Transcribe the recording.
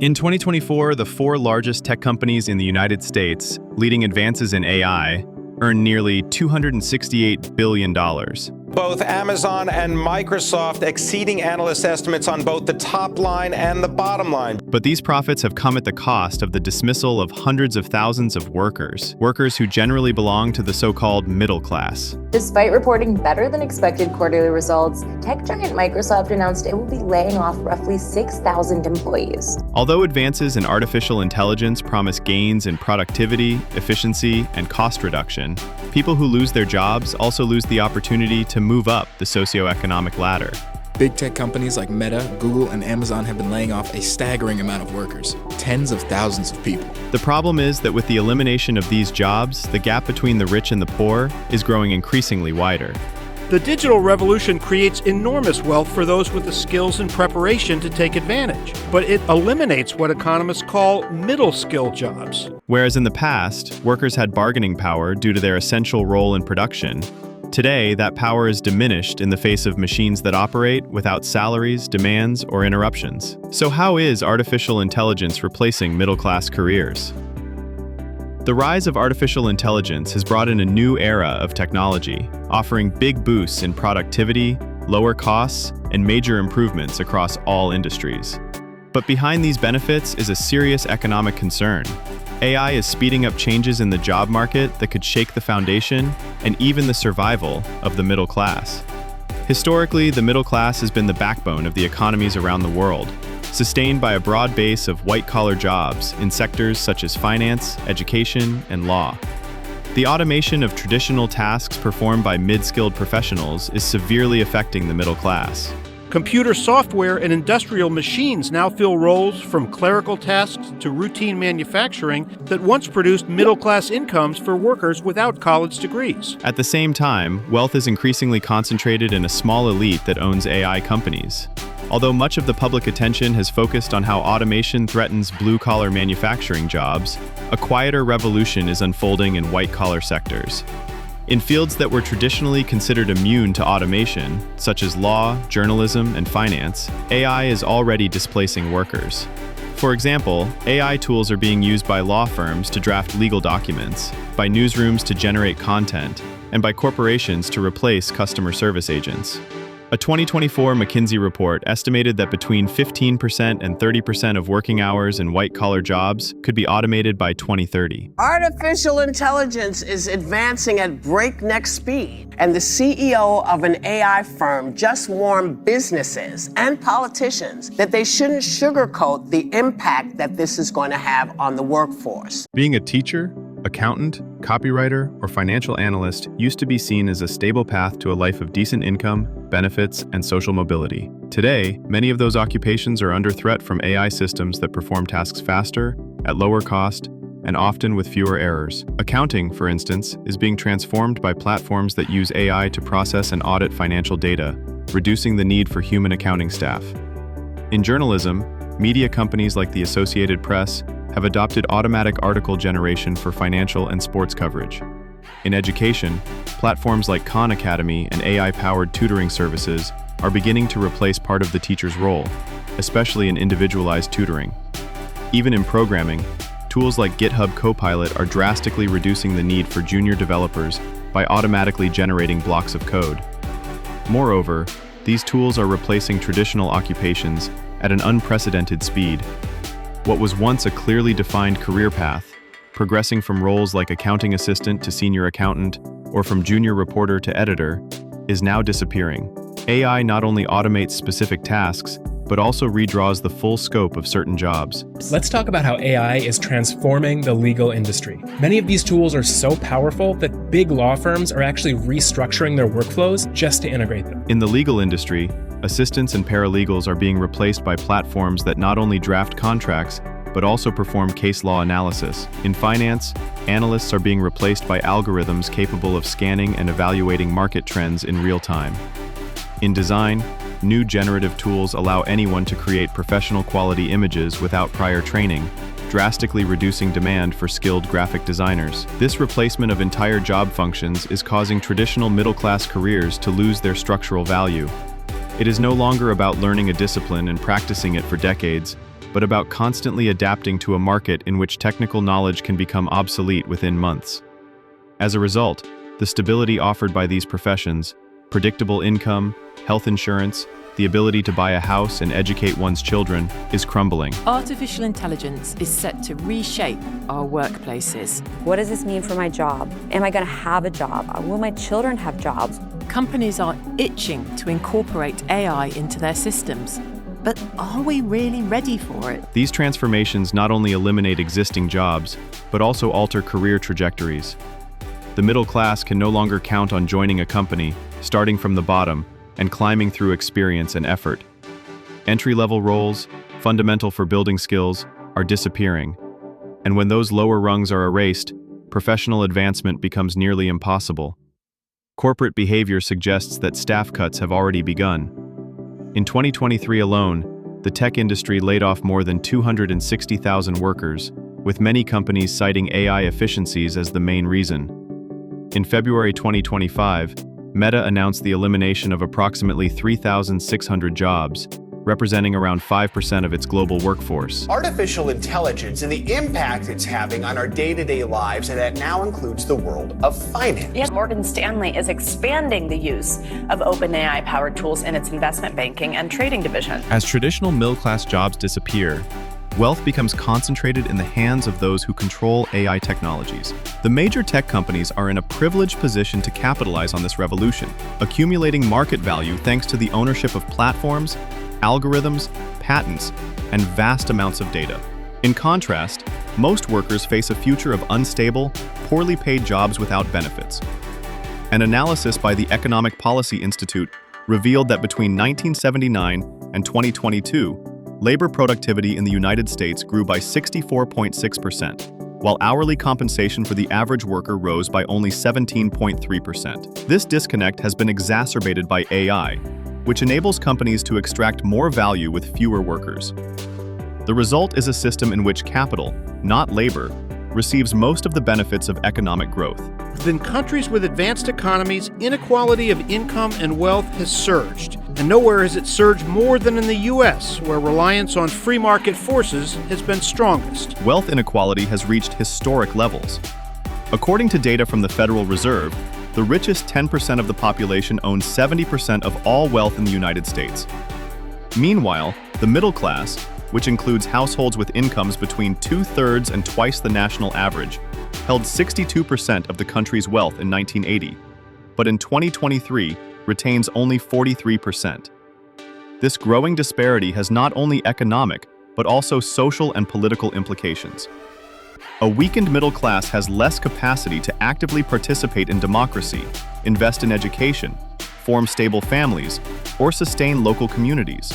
In 2024, the four largest tech companies in the United States, leading advances in AI, earned nearly $268 billion. Both Amazon and Microsoft exceeding analyst estimates on both the top line and the bottom line. But these profits have come at the cost of the dismissal of hundreds of thousands of workers who generally belong to the so-called middle class. Despite reporting better than expected quarterly results, tech giant Microsoft announced it will be laying off roughly 6,000 employees. Although advances in artificial intelligence promise gains in productivity, efficiency, and cost reduction, people who lose their jobs also lose the opportunity to move up the socioeconomic ladder. Big tech companies like Meta, Google, and Amazon have been laying off a staggering amount of workers, tens of thousands of people. The problem is that with the elimination of these jobs, the gap between the rich and the poor is growing increasingly wider. The digital revolution creates enormous wealth for those with the skills and preparation to take advantage, but it eliminates what economists call middle-skill jobs. Whereas in the past, workers had bargaining power due to their essential role in production, today that power is diminished in the face of machines that operate without salaries, demands, or interruptions. So how is artificial intelligence replacing middle-class careers? The rise of artificial intelligence has brought in a new era of technology, offering big boosts in productivity, lower costs, and major improvements across all industries. But behind these benefits is a serious economic concern. AI is speeding up changes in the job market that could shake the foundation and even the survival of the middle class. Historically, the middle class has been the backbone of the economies around the world, sustained by a broad base of white-collar jobs in sectors such as finance, education, and law. The automation of traditional tasks performed by mid-skilled professionals is severely affecting the middle class. Computer software and industrial machines now fill roles from clerical tasks to routine manufacturing that once produced middle-class incomes for workers without college degrees. At the same time, wealth is increasingly concentrated in a small elite that owns AI companies. Although much of the public attention has focused on how automation threatens blue-collar manufacturing jobs, a quieter revolution is unfolding in white-collar sectors. In fields that were traditionally considered immune to automation, such as law, journalism, and finance, AI is already displacing workers. For example, AI tools are being used by law firms to draft legal documents, by newsrooms to generate content, and by corporations to replace customer service agents. A 2024 McKinsey report estimated that between 15% and 30% of working hours in white-collar jobs could be automated by 2030. Artificial intelligence is advancing at breakneck speed, and the CEO of an AI firm just warned businesses and politicians that they shouldn't sugarcoat the impact that this is going to have on the workforce. Being a teacher, accountant, copywriter, or financial analyst used to be seen as a stable path to a life of decent income, benefits, and social mobility. Today, many of those occupations are under threat from AI systems that perform tasks faster, at lower cost, and often with fewer errors. Accounting, for instance, is being transformed by platforms that use AI to process and audit financial data, reducing the need for human accounting staff. In journalism, media companies like the Associated Press have adopted automatic article generation for financial and sports coverage. In education, platforms like Khan Academy and AI-powered tutoring services are beginning to replace part of the teacher's role, especially in individualized tutoring. Even in programming, tools like GitHub Copilot are drastically reducing the need for junior developers by automatically generating blocks of code. Moreover, these tools are replacing traditional occupations at an unprecedented speed. What was once a clearly defined career path, progressing from roles like accounting assistant to senior accountant, or from junior reporter to editor, is now disappearing. AI not only automates specific tasks, but also redraws the full scope of certain jobs. Let's talk about how AI is transforming the legal industry. Many of these tools are so powerful that big law firms are actually restructuring their workflows just to integrate them. In the legal industry, assistants and paralegals are being replaced by platforms that not only draft contracts, but also perform case law analysis. In finance, analysts are being replaced by algorithms capable of scanning and evaluating market trends in real time. In design, new generative tools allow anyone to create professional quality images without prior training, drastically reducing demand for skilled graphic designers. This replacement of entire job functions is causing traditional middle-class careers to lose their structural value. It is no longer about learning a discipline and practicing it for decades, but about constantly adapting to a market in which technical knowledge can become obsolete within months. As a result, the stability offered by these professions, predictable income, health insurance, the ability to buy a house and educate one's children, is crumbling. Artificial intelligence is set to reshape our workplaces. What does this mean for my job? Am I going to have a job? Will my children have jobs? Companies are itching to incorporate AI into their systems. But are we really ready for it? These transformations not only eliminate existing jobs, but also alter career trajectories. The middle class can no longer count on joining a company, starting from the bottom, and climbing through experience and effort. Entry-level roles, fundamental for building skills, are disappearing. And when those lower rungs are erased, professional advancement becomes nearly impossible. Corporate behavior suggests that staff cuts have already begun. In 2023 alone, the tech industry laid off more than 260,000 workers, with many companies citing AI efficiencies as the main reason. In February 2025, Meta announced the elimination of approximately 3,600 jobs, representing around 5% of its global workforce. Artificial intelligence and the impact it's having on our day-to-day lives, and that now includes the world of finance. Yes, Morgan Stanley is expanding the use of OpenAI-powered tools in its investment banking and trading division. As traditional middle-class jobs disappear, wealth becomes concentrated in the hands of those who control AI technologies. The major tech companies are in a privileged position to capitalize on this revolution, accumulating market value thanks to the ownership of platforms, algorithms, patents, and vast amounts of data. In contrast, most workers face a future of unstable, poorly paid jobs without benefits. An analysis by the Economic Policy Institute revealed that between 1979 and 2022, labor productivity in the United States grew by 64.6%, while hourly compensation for the average worker rose by only 17.3%. This disconnect has been exacerbated by AI, which enables companies to extract more value with fewer workers. The result is a system in which capital, not labor, receives most of the benefits of economic growth. In countries with advanced economies, inequality of income and wealth has surged. And nowhere has it surged more than in the U.S., where reliance on free market forces has been strongest. Wealth inequality has reached historic levels. According to data from the Federal Reserve, the richest 10% of the population owns 70% of all wealth in the United States. Meanwhile, the middle class, which includes households with incomes between 2/3 and twice the national average, held 62% of the country's wealth in 1980, but in 2023 retains only 43%. This growing disparity has not only economic, but also social and political implications. A weakened middle class has less capacity to actively participate in democracy, invest in education, form stable families, or sustain local communities.